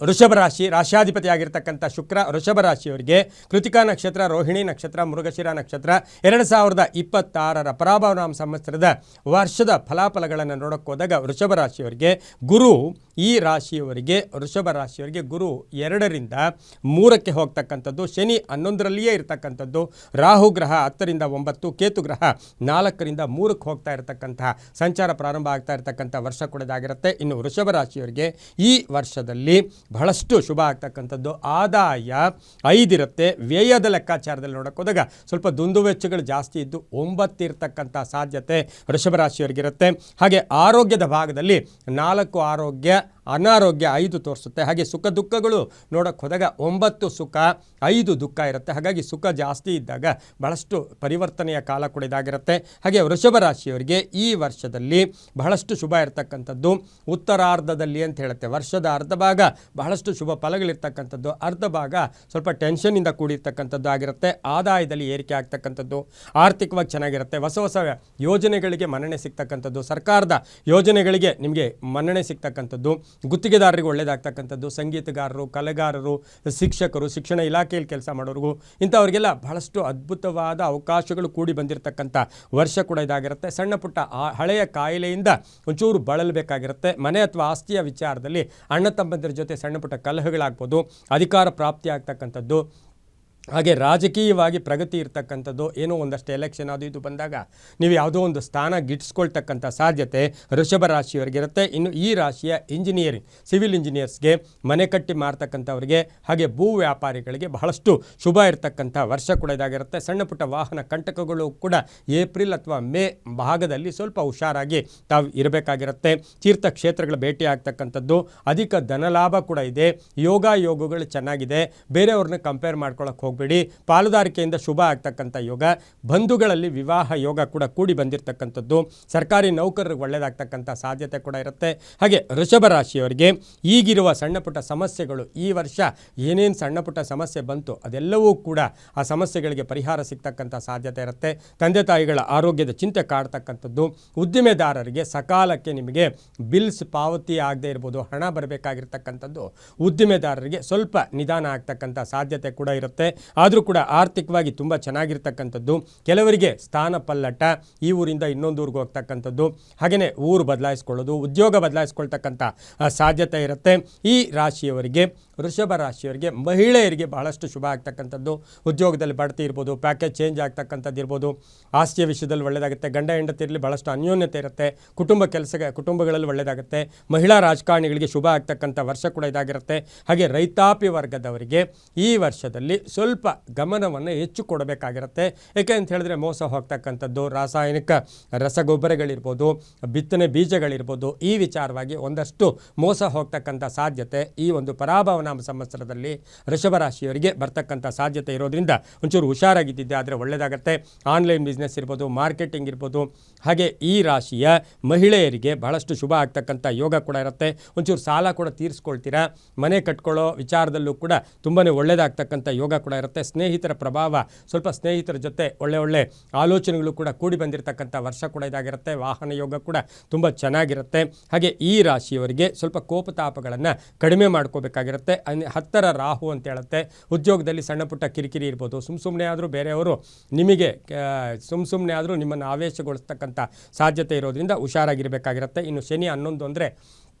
ವೃಷಭ ರಾಶಿ ರಾಶ್ಯಾಧಿಪತಿಯಾಗಿರ್ತಕ್ಕಂಥ ಶುಕ್ರ ವೃಷಭ ರಾಶಿಯವರಿಗೆ ಕೃತಿಕಾ ನಕ್ಷತ್ರ, ರೋಹಿಣಿ ನಕ್ಷತ್ರ, ಮೃಗಶಿರ ನಕ್ಷತ್ರ 2026ರ ಪರಾಭವನಾಮ ಸಂವತ್ಸರದ ವರ್ಷದ ಫಲಾಫಲಗಳನ್ನು ನೋಡೋಕೆ ಹೋದಾಗ ವೃಷಭ ರಾಶಿಯವರಿಗೆ ಗುರು ಈ ರಾಶಿಯವರಿಗೆ ವೃಷಭ ರಾಶಿಯವರಿಗೆ ಗುರು 2ರಿಂದ 3ಕ್ಕೆ ಹೋಗ್ತಕ್ಕಂಥದ್ದು, ಶನಿ 11ರಲ್ಲಿಯೇ ಇರತಕ್ಕಂಥದ್ದು, ರಾಹು ಗ್ರಹ 10ರಿಂದ 9, ಕೇತು ಗ್ರಹ 4ರಿಂದ 3ಕ್ಕೆ ಹೋಗ್ತಾ ಇರತಕ್ಕಂತಹ ಸಂಚಾರ ಪ್ರಾರಂಭ ಆಗ್ತಾ ಇರತಕ್ಕಂಥ ವರ್ಷ ಕೂಡದಾಗಿರುತ್ತೆ. ಇನ್ನು ವೃಷಭ ರಾಶಿಯವರಿಗೆ ಈ ವರ್ಷದಲ್ಲಿ ಬಹಳಷ್ಟು ಶುಭ ಆಗ್ತಕ್ಕಂಥದ್ದು. ಆದಾಯ 5 ಇರುತ್ತೆ. ವ್ಯಯದ ಲೆಕ್ಕಾಚಾರದಲ್ಲಿ ನೋಡೋಕೆ ಹೋದಾಗ ಸ್ವಲ್ಪ ದುಂದು ವೆಚ್ಚಗಳು ಜಾಸ್ತಿ ಇದ್ದು 9 ಇರತಕ್ಕಂಥ ಸಾಧ್ಯತೆ ವೃಷಭ ರಾಶಿಯವರಿಗಿರುತ್ತೆ. ಹಾಗೆ ಆರೋಗ್ಯದ ಭಾಗದಲ್ಲಿ 4 ಆರೋಗ್ಯ, ಅನಾರೋಗ್ಯ 5 ತೋರಿಸುತ್ತೆ. ಹಾಗೆ ಸುಖ ದುಃಖಗಳು ನೋಡೋಕೆ ಹೋದಾಗ 9 ಸುಖ 5 ದುಃಖ ಇರುತ್ತೆ. ಹಾಗಾಗಿ ಸುಖ ಜಾಸ್ತಿ ಇದ್ದಾಗ ಬಹಳಷ್ಟು ಪರಿವರ್ತನೆಯ ಕಾಲ ಕೂಡ ಇದಾಗಿರುತ್ತೆ. ಹಾಗೆ ವೃಷಭ ರಾಶಿಯವರಿಗೆ ಈ ವರ್ಷದಲ್ಲಿ ಬಹಳಷ್ಟು ಶುಭ ಇರತಕ್ಕಂಥದ್ದು ಉತ್ತರಾರ್ಧದಲ್ಲಿ ಅಂತ ಹೇಳುತ್ತೆ. ವರ್ಷದ ಅರ್ಧ ಭಾಗ ಬಹಳಷ್ಟು ಶುಭ ಫಲಗಳಿರ್ತಕ್ಕಂಥದ್ದು, ಅರ್ಧ ಭಾಗ ಸ್ವಲ್ಪ ಟೆನ್ಷನ್ನಿಂದ ಕೂಡಿರ್ತಕ್ಕಂಥದ್ದು ಆಗಿರುತ್ತೆ. ಆದಾಯದಲ್ಲಿ ಏರಿಕೆ ಆಗ್ತಕ್ಕಂಥದ್ದು, ಆರ್ಥಿಕವಾಗಿ ಚೆನ್ನಾಗಿರುತ್ತೆ. ಹೊಸ ಹೊಸ ಯೋಜನೆಗಳಿಗೆ ಮನ್ನಣೆ ಸಿಗ್ತಕ್ಕಂಥದ್ದು, ಸರ್ಕಾರದ ಯೋಜನೆಗಳಿಗೆ ನಿಮಗೆ ಮನ್ನಣೆ ಸಿಗ್ತಕ್ಕಂಥದ್ದು, ಗುತ್ತಿಗೆದಾರರಿಗೆ ಒಳ್ಳೆಯದಾಗ್ತಕ್ಕಂಥದ್ದು, ಸಂಗೀತಗಾರರು, ಕಲೆಗಾರರು, ಶಿಕ್ಷಕರು, ಶಿಕ್ಷಣ ಇಲಾಖೆಯಲ್ಲಿ ಕೆಲಸ ಮಾಡೋರಿಗೂ ಇಂಥವ್ರಿಗೆಲ್ಲ ಬಹಳಷ್ಟು ಅದ್ಭುತವಾದ ಅವಕಾಶಗಳು ಕೂಡಿ ಬಂದಿರತಕ್ಕಂಥ ವರ್ಷ ಕೂಡ ಇದಾಗಿರುತ್ತೆ. ಸಣ್ಣ ಪುಟ್ಟ ಹಳೆಯ ಕಾಯಿಲೆಯಿಂದ ಒಂಚೂರು ಬಳಲಬೇಕಾಗಿರುತ್ತೆ. ಮನೆ ಅಥವಾ ಆಸ್ತಿಯ ವಿಚಾರದಲ್ಲಿ ಅಣ್ಣ ತಮ್ಮಂದಿರ ಜೊತೆ ಸಣ್ಣ ಪುಟ್ಟ ಕಲಹಗಳಾಗ್ಬೋದು, ಅಧಿಕಾರ ಪ್ರಾಪ್ತಿ ಆಗ್ತಕ್ಕಂಥದ್ದು, ಹಾಗೆ ರಾಜಕೀಯವಾಗಿ ಪ್ರಗತಿ ಇರ್ತಕ್ಕಂಥದ್ದು, ಏನೋ ಒಂದಷ್ಟು ಎಲೆಕ್ಷನ್ ಅದು ಇದು ಬಂದಾಗ ನೀವು ಯಾವುದೋ ಒಂದು ಸ್ಥಾನ ಗಿಟ್ಟಿಸ್ಕೊಳ್ತಕ್ಕಂಥ ಸಾಧ್ಯತೆ ವೃಷಭ ರಾಶಿಯವರಿಗಿರುತ್ತೆ. ಇನ್ನು ಈ ರಾಶಿಯ ಇಂಜಿನಿಯರಿಂಗ್, ಸಿವಿಲ್ ಇಂಜಿನಿಯರ್ಸ್ಗೆ, ಮನೆ ಕಟ್ಟಿ ಮಾರ್ತಕ್ಕಂಥವ್ರಿಗೆ, ಹಾಗೆ ಭೂ ವ್ಯಾಪಾರಿಗಳಿಗೆ ಬಹಳಷ್ಟು ಶುಭ ಇರತಕ್ಕಂಥ ವರ್ಷ ಕೂಡ ಇದಾಗಿರುತ್ತೆ. ಸಣ್ಣ ಪುಟ್ಟ ವಾಹನ ಕಂಟಕಗಳು ಕೂಡ ಏಪ್ರಿಲ್ ಅಥವಾ ಮೇ ಭಾಗದಲ್ಲಿ ಸ್ವಲ್ಪ ಹುಷಾರಾಗಿ ತಾವು ಇರಬೇಕಾಗಿರುತ್ತೆ. ತೀರ್ಥಕ್ಷೇತ್ರಗಳ ಭೇಟಿ ಆಗ್ತಕ್ಕಂಥದ್ದು, ಅಧಿಕ ಧನಲಾಭ ಕೂಡ ಇದೆ. ಯೋಗಗಳು ಚೆನ್ನಾಗಿದೆ. ಬೇರೆಯವ್ರನ್ನ ಕಂಪೇರ್ ಮಾಡ್ಕೊಳ್ಳೋಕೆ ಹೋಗಬೇಡಿ. ಪಾಲುದಾರಿಕೆಯಿಂದ ಶುಭ ಆಗ್ತಕ್ಕಂಥ ಯೋಗ, ಬಂಧುಗಳಲ್ಲಿ ವಿವಾಹ ಯೋಗ ಕೂಡ ಕೂಡಿ ಬಂದಿರತಕ್ಕಂಥದ್ದು, ಸರ್ಕಾರಿ ನೌಕರರಿಗೆ ಒಳ್ಳೆಯದಾಗ್ತಕ್ಕಂಥ ಸಾಧ್ಯತೆ ಕೂಡ ಇರುತ್ತೆ. ಹಾಗೆ ವೃಷಭ ರಾಶಿಯವರಿಗೆ ಈಗಿರುವ ಸಣ್ಣ ಪುಟ್ಟ ಸಮಸ್ಯೆಗಳು, ಈ ವರ್ಷ ಏನೇನು ಸಣ್ಣ ಪುಟ್ಟ ಸಮಸ್ಯೆ ಬಂತು ಅದೆಲ್ಲವೂ ಕೂಡ ಆ ಸಮಸ್ಯೆಗಳಿಗೆ ಪರಿಹಾರ ಸಿಗ್ತಕ್ಕಂಥ ಸಾಧ್ಯತೆ ಇರುತ್ತೆ. ತಂದೆ ತಾಯಿಗಳ ಆರೋಗ್ಯದ ಚಿಂತೆ ಕಾಡ್ತಕ್ಕಂಥದ್ದು, ಉದ್ದಿಮೆದಾರರಿಗೆ ಸಕಾಲಕ್ಕೆ ನಿಮಗೆ ಬಿಲ್ಸ್ ಪಾವತಿ ಆಗದೆ ಇರ್ಬೋದು, ಹಣ ಬರಬೇಕಾಗಿರ್ತಕ್ಕಂಥದ್ದು ಉದ್ದಿಮೆದಾರರಿಗೆ ಸ್ವಲ್ಪ ನಿಧಾನ ಆಗ್ತಕ್ಕಂಥ ಸಾಧ್ಯತೆ ಕೂಡ ಇರುತ್ತೆ. ಆದರೂ ಕೂಡ ಆರ್ಥಿಕವಾಗಿ ತುಂಬ ಚೆನ್ನಾಗಿರ್ತಕ್ಕಂಥದ್ದು. ಕೆಲವರಿಗೆ ಸ್ಥಾನ ಪಲ್ಲಟ, ಈ ಊರಿಂದ ಇನ್ನೊಂದು ಊರಿಗೆ ಹೋಗ್ತಕ್ಕಂಥದ್ದು, ಹಾಗೆಯೇ ಊರು ಬದಲಾಯಿಸ್ಕೊಳ್ಳೋದು, ಉದ್ಯೋಗ ಬದಲಾಯಿಸ್ಕೊಳ್ತಕ್ಕಂಥ ಸಾಧ್ಯತೆ ಇರುತ್ತೆ. ಈ ರಾಶಿಯವರಿಗೆ ವೃಷಭ ರಾಶಿಯವರಿಗೆ ಮಹಿಳೆಯರಿಗೆ ಬಹಳಷ್ಟು ಶುಭ ಆಗ್ತಕ್ಕಂಥದ್ದು. ಉದ್ಯೋಗದಲ್ಲಿ ಬಡ್ತಿ ಇರ್ಬೋದು, ಪ್ಯಾಕೇಜ್ ಚೇಂಜ್ ಆಗ್ತಕ್ಕಂಥದ್ದು ಇರ್ಬೋದು, ಆಸ್ತಿಯ ವಿಷಯದಲ್ಲಿ ಒಳ್ಳೆಯದಾಗುತ್ತೆ. ಗಂಡ ಹೆಂಡತಿಯಲ್ಲಿ ಬಹಳಷ್ಟು ಅನ್ಯೋನ್ಯತೆ ಇರುತ್ತೆ. ಕುಟುಂಬಗಳಲ್ಲಿ ಒಳ್ಳೆಯದಾಗುತ್ತೆ. ಮಹಿಳಾ ರಾಜಕಾರಣಿಗಳಿಗೆ ಶುಭ ಆಗ್ತಕ್ಕಂಥ ವರ್ಷ ಕೂಡ ಇದಾಗಿರುತ್ತೆ. ಹಾಗೆ ರೈತಾಪಿ ವರ್ಗದವರಿಗೆ ಈ ವರ್ಷದಲ್ಲಿ ಸ್ವಲ್ಪ ಗಮನವನ್ನು ಹೆಚ್ಚು ಕೊಡಬೇಕಾಗಿರುತ್ತೆ. ಏಕೆ ಅಂತ ಹೇಳಿದ್ರೆ ಮೋಸ ಹೋಗ್ತಕ್ಕಂಥದ್ದು, ರಾಸಾಯನಿಕ ರಸಗೊಬ್ಬರಗಳಿರ್ಬೋದು, ಬಿತ್ತನೆ ಬೀಜಗಳಿರ್ಬೋದು, ಈ ವಿಚಾರವಾಗಿ ಒಂದಷ್ಟು ಮೋಸ ಹೋಗ್ತಕ್ಕಂಥ ಸಾಧ್ಯತೆ ಈ ಒಂದು ಪರಾಭವನಾಮ ಸಂವತ್ಸರದಲ್ಲಿ ವೃಷಭ ರಾಶಿಯವರಿಗೆ ಬರ್ತಕ್ಕಂಥ ಸಾಧ್ಯತೆ ಇರೋದ್ರಿಂದ ಒಂಚೂರು ಹುಷಾರಾಗಿದ್ದಿದ್ದೆ ಆದರೆ ಒಳ್ಳೆಯದಾಗುತ್ತೆ. ಆನ್ಲೈನ್ ಬಿಸ್ನೆಸ್ ಇರ್ಬೋದು, ಮಾರ್ಕೆಟಿಂಗ್ ಇರ್ಬೋದು, ಹಾಗೆ ಈ ರಾಶಿಯ ಮಹಿಳೆಯರಿಗೆ ಬಹಳಷ್ಟು ಶುಭ ಆಗ್ತಕ್ಕಂಥ ಯೋಗ ಕೂಡ ಇರುತ್ತೆ. ಒಂಚೂರು ಸಾಲ ಕೂಡ ತೀರಿಸ್ಕೊಳ್ತೀರಾ. ಮನೆ ಕಟ್ಕೊಳ್ಳೋ ವಿಚಾರದಲ್ಲೂ ಕೂಡ ತುಂಬಾ ಒಳ್ಳೆಯದಾಗ್ತಕ್ಕಂಥ ಯೋಗ ಕೂಡ ಇರುತ್ತೆ. ಸ್ನೇಹಿತರ ಪ್ರಭಾವ, ಸ್ವಲ್ಪ ಸ್ನೇಹಿತರ ಜೊತೆ ಒಳ್ಳೆ ಆಲೋಚನೆಗಳು ಕೂಡ ಕೂಡಿ ಬಂದಿರತಕ್ಕಂಥ ವರ್ಷ ಕೂಡ ಇದಾಗಿರುತ್ತೆ. ವಾಹನ ಯೋಗ ಕೂಡ ತುಂಬ ಚೆನ್ನಾಗಿರುತ್ತೆ. ಹಾಗೆ ಈ ರಾಶಿಯವರಿಗೆ ಸ್ವಲ್ಪ ಕೋಪತಾಪಗಳನ್ನು ಕಡಿಮೆ ಮಾಡ್ಕೋಬೇಕಾಗಿರುತ್ತೆ. 10ರ ರಾಹು ಅಂತ ಹೇಳುತ್ತೆ. ಉದ್ಯೋಗದಲ್ಲಿ ಸಣ್ಣ ಪುಟ್ಟ ಕಿರಿಕಿರಿ ಇರ್ಬೋದು, ಸುಮ್ಮನೆ ಆದರೂ ಬೇರೆಯವರು ನಿಮಗೆ ಸುಮ್ಮನೆ ಆದರೂ ನಿಮ್ಮನ್ನು ಆವೇಶಗೊಳಿಸ್ತಕ್ಕಂಥ ಸಾಧ್ಯತೆ ಇರೋದ್ರಿಂದ ಹುಷಾರಾಗಿರಬೇಕಾಗಿರುತ್ತೆ. ಇನ್ನು ಶನಿ 11 ಅಂದರೆ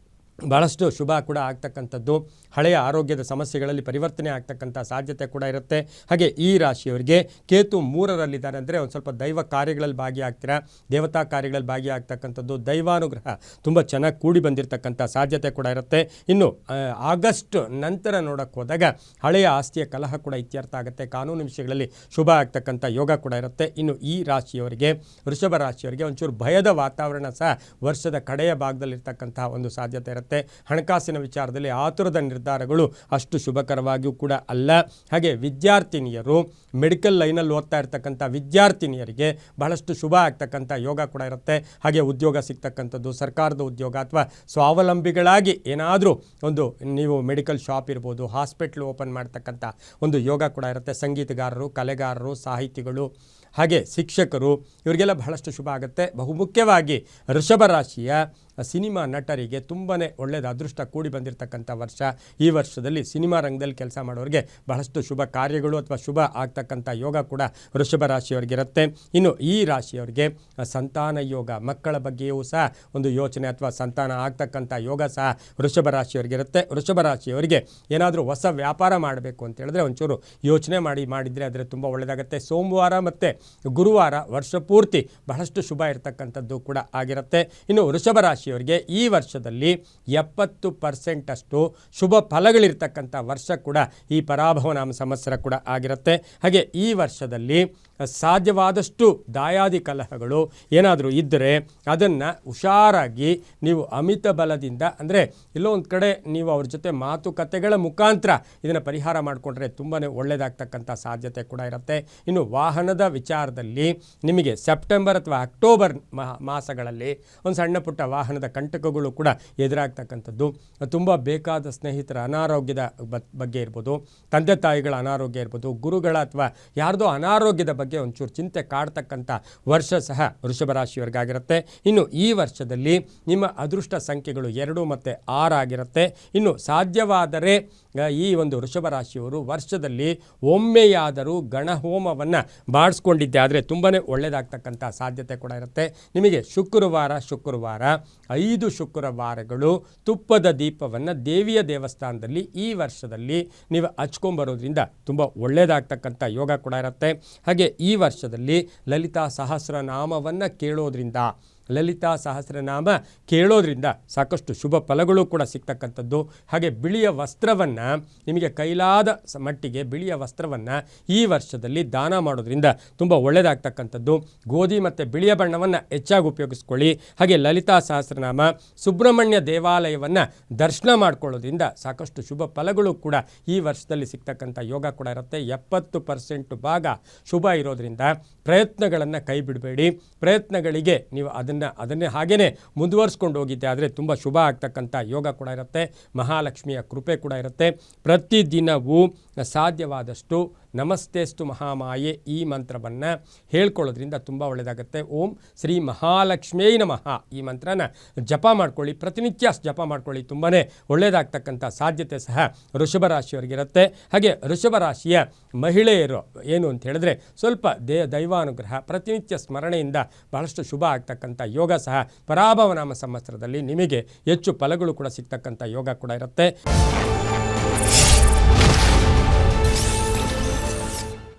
ಭಾಳಷ್ಟು ಶುಭ ಕೂಡ ಆಗ್ತಕ್ಕಂಥದ್ದು, ಹಳೆಯ ಆರೋಗ್ಯದ ಸಮಸ್ಯೆಗಳಲ್ಲಿ ಪರಿವರ್ತನೆ ಆಗ್ತಕ್ಕಂಥ ಸಾಧ್ಯತೆ ಕೂಡ ಇರುತ್ತೆ. ಹಾಗೆ ಈ ರಾಶಿಯವರಿಗೆ ಕೇತು 3ರಲ್ಲಿದ್ದಾರೆ ಅಂದರೆ ಒಂದು ಸ್ವಲ್ಪ ದೈವ ಕಾರ್ಯಗಳಲ್ಲಿ ಭಾಗಿಯಾಗ್ತೀರಾ, ದೇವತಾ ಕಾರ್ಯಗಳಲ್ಲಿ ಭಾಗಿಯಾಗ್ತಕ್ಕಂಥದ್ದು, ದೈವಾನುಗ್ರಹ ತುಂಬ ಚೆನ್ನಾಗಿ ಕೂಡಿ ಬಂದಿರತಕ್ಕಂಥ ಸಾಧ್ಯತೆ ಕೂಡ ಇರುತ್ತೆ. ಇನ್ನು ಆಗಸ್ಟ್ ನಂತರ ನೋಡೋಕ್ಕೆ ಹೋದಾಗ ಹಳೆಯ ಆಸ್ತಿಯ ಕಲಹ ಕೂಡ ಇತ್ಯರ್ಥ ಆಗುತ್ತೆ. ಕಾನೂನು ವಿಷಯಗಳಲ್ಲಿ ಶುಭ ಆಗ್ತಕ್ಕಂಥ ಯೋಗ ಕೂಡ ಇರುತ್ತೆ. ಇನ್ನು ಈ ರಾಶಿಯವರಿಗೆ ವೃಷಭ ರಾಶಿಯವರಿಗೆ ಒಂಚೂರು ಭಯದ ವಾತಾವರಣ ಸಹ ವರ್ಷದ ಕಡೆಯ ಭಾಗದಲ್ಲಿರ್ತಕ್ಕಂಥ ಒಂದು ಸಾಧ್ಯತೆ ಇರುತ್ತೆ. ಹಣಕಾಸಿನ ವಿಚಾರದಲ್ಲಿ ಆತುರದ ನಿರ್ಧಾರಗಳು ಅಷ್ಟು ಶುಭಕರವಾಗಿಯೂ ಕೂಡ ಅಲ್ಲ. ಹಾಗೆ ವಿದ್ಯಾರ್ಥಿನಿಯರು, ಮೆಡಿಕಲ್ ಲೈನಲ್ಲಿ ಓದ್ತಾ ಇರ್ತಕ್ಕಂಥ ವಿದ್ಯಾರ್ಥಿನಿಯರಿಗೆ ಬಹಳಷ್ಟು ಶುಭ ಆಗ್ತಕ್ಕಂಥ ಯೋಗ ಕೂಡ ಇರುತ್ತೆ. ಹಾಗೆ ಉದ್ಯೋಗ ಸಿಗ್ತಕ್ಕಂಥದ್ದು, ಸರ್ಕಾರದ ಉದ್ಯೋಗ ಅಥವಾ ಸ್ವಾವಲಂಬಿಗಳಾಗಿ ಏನಾದರೂ ಒಂದು ನೀವು ಮೆಡಿಕಲ್ ಶಾಪ್ ಇರ್ಬೋದು, ಹಾಸ್ಪಿಟ್ಲ್ ಓಪನ್ ಮಾಡ್ತಕ್ಕಂಥ ಒಂದು ಯೋಗ ಕೂಡ ಇರುತ್ತೆ. ಸಂಗೀತಗಾರರು, ಕಲೆಗಾರರು, ಸಾಹಿತಿಗಳು, ಹಾಗೆ ಶಿಕ್ಷಕರು ಇವರಿಗೆಲ್ಲ ಬಹಳಷ್ಟು ಶುಭ ಆಗುತ್ತೆ. ಬಹುಮುಖ್ಯವಾಗಿ ವೃಷಭ ರಾಶಿಯ ಸಿನಿಮಾ ನಟರಿಗೆ ತುಂಬಾ ಒಳ್ಳೆಯದು, ಅದೃಷ್ಟ ಕೂಡಿ ಬಂದಿರತಕ್ಕಂಥ ವರ್ಷ. ಈ ವರ್ಷದಲ್ಲಿ ಸಿನಿಮಾ ರಂಗದಲ್ಲಿ ಕೆಲಸ ಮಾಡೋರಿಗೆ ಬಹಳಷ್ಟು ಶುಭ ಕಾರ್ಯಗಳು ಅಥವಾ ಶುಭ ಆಗ್ತಕ್ಕಂಥ ಯೋಗ ಕೂಡ ವೃಷಭ ರಾಶಿಯವರಿಗಿರುತ್ತೆ. ಇನ್ನು ಈ ರಾಶಿಯವರಿಗೆ ಸಂತಾನ ಯೋಗ, ಮಕ್ಕಳ ಬಗ್ಗೆಯೂ ಸಹ ಒಂದು ಯೋಚನೆ ಅಥವಾ ಸಂತಾನ ಆಗ್ತಕ್ಕಂಥ ಯೋಗ ಸಹ ವೃಷಭ ರಾಶಿಯವರಿಗಿರುತ್ತೆ. ವೃಷಭ ರಾಶಿಯವರಿಗೆ ಏನಾದರೂ ಹೊಸ ವ್ಯಾಪಾರ ಮಾಡಬೇಕು ಅಂತ ಹೇಳಿದ್ರೆ ಒಂಚೂರು ಯೋಚನೆ ಮಾಡಿದರೆ ಅದರ ತುಂಬ ಒಳ್ಳೆಯದಾಗುತ್ತೆ. ಸೋಮವಾರ ಮತ್ತು ಗುರುವಾರ ವರ್ಷ ಪೂರ್ತಿ ಬಹಳಷ್ಟು ಶುಭ ಇರತಕ್ಕಂಥದ್ದು ಕೂಡ ಆಗಿರುತ್ತೆ. ಇನ್ನು ವೃಷಭ ರಾಶಿಯವರಿಗೆ ಈ ವರ್ಷದಲ್ಲಿ 70% ಅಷ್ಟು ಶುಭ ಫಲಗಳಿರ್ತಕ್ಕಂಥ ವರ್ಷ ಕೂಡ ಈ ಪರಾಭವ ನಾಮ ಸಂವತ್ಸರ ಕೂಡ ಆಗಿರುತ್ತೆ. ಹಾಗೆ ಈ ವರ್ಷದಲ್ಲಿ ಸಾಧ್ಯವಾದಷ್ಟು ದಾಯಾದಿ ಕಲಹಗಳು ಏನಾದರೂ ಇದ್ದರೆ ಅದನ್ನು ಹುಷಾರಾಗಿ ನೀವು ಅಮಿತ ಬಲದಿಂದ, ಅಂದರೆ ಎಲ್ಲೋ ಒಂದು ಕಡೆ ನೀವು ಅವ್ರ ಜೊತೆ ಮಾತುಕತೆಗಳ ಮುಖಾಂತರ ಇದನ್ನು ಪರಿಹಾರ ಮಾಡಿಕೊಂಡ್ರೆ ತುಂಬಾ ಒಳ್ಳೆಯದಾಗ್ತಕ್ಕಂಥ ಸಾಧ್ಯತೆ ಕೂಡ ಇರುತ್ತೆ. ಇನ್ನು ವಾಹನದ ವಿಚಾರದಲ್ಲಿ ನಿಮಗೆ ಸೆಪ್ಟೆಂಬರ್ ಅಥವಾ ಅಕ್ಟೋಬರ್ ಮಾಸಗಳಲ್ಲಿ ಒಂದು ಸಣ್ಣ ಪುಟ್ಟ ವಾಹನದ ಕಂಟಕಗಳು ಕೂಡ ಎದುರಾಗ್ತಕ್ಕಂಥದ್ದು, ತುಂಬ ಬೇಕಾದ ಸ್ನೇಹಿತರ ಅನಾರೋಗ್ಯದ ಬಗ್ಗೆ ಇರ್ಬೋದು, ತಂದೆ ತಾಯಿಗಳ ಅನಾರೋಗ್ಯ ಇರ್ಬೋದು, ಗುರುಗಳ ಅಥವಾ ಯಾರ್ದೋ ಅನಾರೋಗ್ಯದ ಬಗ್ಗೆ ಒಂಚೂರು ಚಿಂತೆ ಕಾಡ್ತಕ್ಕಂಥ ವರ್ಷ ಸಹ ವೃಷಭ ರಾಶಿಯವರಿಗಾಗಿರುತ್ತೆ. ಇನ್ನು ಈ ವರ್ಷದಲ್ಲಿ ನಿಮ್ಮ ಅದೃಷ್ಟ ಸಂಖ್ಯೆಗಳು 2 ಮತ್ತು 6 ಆಗಿರುತ್ತೆ. ಇನ್ನು ಸಾಧ್ಯವಾದರೆ ಈ ಒಂದು ವೃಷಭ ರಾಶಿಯವರು ವರ್ಷದಲ್ಲಿ ಒಮ್ಮೆಯಾದರೂ ಗಣಹೋಮವನ್ನು ಮಾಡಿಸ್ಕೊಂಡಿದ್ದೆ ಆದರೆ ತುಂಬಾ ಒಳ್ಳೆಯದಾಗ್ತಕ್ಕಂಥ ಸಾಧ್ಯತೆ ಕೂಡ ಇರುತ್ತೆ. ನಿಮಗೆ ಶುಕ್ರವಾರ 5 ಶುಕ್ರವಾರಗಳು ತುಪ್ಪದ ದೀಪವನ್ನು ದೇವಿಯ ದೇವಸ್ಥಾನದಲ್ಲಿ ಈ ವರ್ಷದಲ್ಲಿ ನೀವು ಹಚ್ಕೊಂಬರೋದ್ರಿಂದ ತುಂಬ ಒಳ್ಳೆಯದಾಗ್ತಕ್ಕಂಥ ಯೋಗ ಕೂಡ ಇರುತ್ತೆ. ಹಾಗೆ ಈ ವರ್ಷದಲ್ಲಿ ಲಲಿತಾ ಸಹಸ್ರನಾಮವನ್ನು ಕೇಳೋದ್ರಿಂದ ಸಾಕಷ್ಟು ಶುಭ ಫಲಗಳು ಕೂಡ ಸಿಗ್ತಕ್ಕಂಥದ್ದು. ಹಾಗೆ ಬಿಳಿಯ ವಸ್ತ್ರವನ್ನು, ನಿಮಗೆ ಕೈಲಾದ ಮಟ್ಟಿಗೆ ಬಿಳಿಯ ವಸ್ತ್ರವನ್ನು ಈ ವರ್ಷದಲ್ಲಿ ದಾನ ಮಾಡೋದ್ರಿಂದ ತುಂಬ ಒಳ್ಳೆಯದಾಗ್ತಕ್ಕಂಥದ್ದು. ಗೋಧಿ ಮತ್ತು ಬಿಳಿಯ ಬಣ್ಣವನ್ನು ಹೆಚ್ಚಾಗಿ ಉಪಯೋಗಿಸ್ಕೊಳ್ಳಿ. ಹಾಗೆ ಲಲಿತಾ ಸಹಸ್ರನಾಮ, ಸುಬ್ರಹ್ಮಣ್ಯ ದೇವಾಲಯವನ್ನು ದರ್ಶನ ಮಾಡ್ಕೊಳ್ಳೋದ್ರಿಂದ ಸಾಕಷ್ಟು ಶುಭ ಫಲಗಳು ಕೂಡ ಈ ವರ್ಷದಲ್ಲಿ ಸಿಗ್ತಕ್ಕಂಥ ಯೋಗ ಕೂಡ ಇರುತ್ತೆ. 70% ಭಾಗ ಶುಭ ಇರೋದ್ರಿಂದ ಪ್ರಯತ್ನಗಳನ್ನು ಕೈ ಬಿಡಬೇಡಿ. ಪ್ರಯತ್ನಗಳಿಗೆ ನೀವು ಅದನ್ನೇ ಹಾಗೇ ಮುಂದುವರಿಸ್ಕೊಂಡು ಹೋಗಿದ್ದೆ ಆದರೆ ತುಂಬ ಶುಭ ಆಗ್ತಕ್ಕಂಥ ಯೋಗ ಕೂಡ ಇರುತ್ತೆ. ಮಹಾಲಕ್ಷ್ಮಿಯ ಕೃಪೆ ಕೂಡ ಇರುತ್ತೆ. ಪ್ರತಿದಿನವೂ ಸಾಧ್ಯವಾದಷ್ಟು ನಮಸ್ತೇಸ್ತು ಮಹಾಮಾಯೆ ಈ ಮಂತ್ರವನ್ನು ಹೇಳ್ಕೊಳ್ಳೋದ್ರಿಂದ ತುಂಬ ಒಳ್ಳೆಯದಾಗುತ್ತೆ. ಓಂ ಶ್ರೀ ಮಹಾಲಕ್ಷ್ಮೀ ನಮಃ ಈ ಮಂತ್ರನ ಜಪ ಮಾಡ್ಕೊಳ್ಳಿ, ಪ್ರತಿನಿತ್ಯ ಜಪ ಮಾಡ್ಕೊಳ್ಳಿ, ತುಂಬಾ ಒಳ್ಳೆಯದಾಗ್ತಕ್ಕಂಥ ಸಾಧ್ಯತೆ ಸಹ ವೃಷಭ ರಾಶಿಯವರಿಗಿರುತ್ತೆ. ಹಾಗೆ ವೃಷಭ ರಾಶಿಯ ಮಹಿಳೆಯರು ಏನು ಅಂತ ಹೇಳಿದ್ರೆ ಸ್ವಲ್ಪ ದೈವಾನುಗ್ರಹ, ಪ್ರತಿನಿತ್ಯ ಸ್ಮರಣೆಯಿಂದ ಬಹಳಷ್ಟು ಶುಭ ಆಗ್ತಕ್ಕಂಥ ಯೋಗ ಸಹ ಪರಾಭವ ನಾಮ ಸಂವತ್ಸರದಲ್ಲಿ ನಿಮಗೆ ಹೆಚ್ಚು ಫಲಗಳು ಕೂಡ ಸಿಗ್ತಕ್ಕಂಥ ಯೋಗ ಕೂಡ ಇರುತ್ತೆ.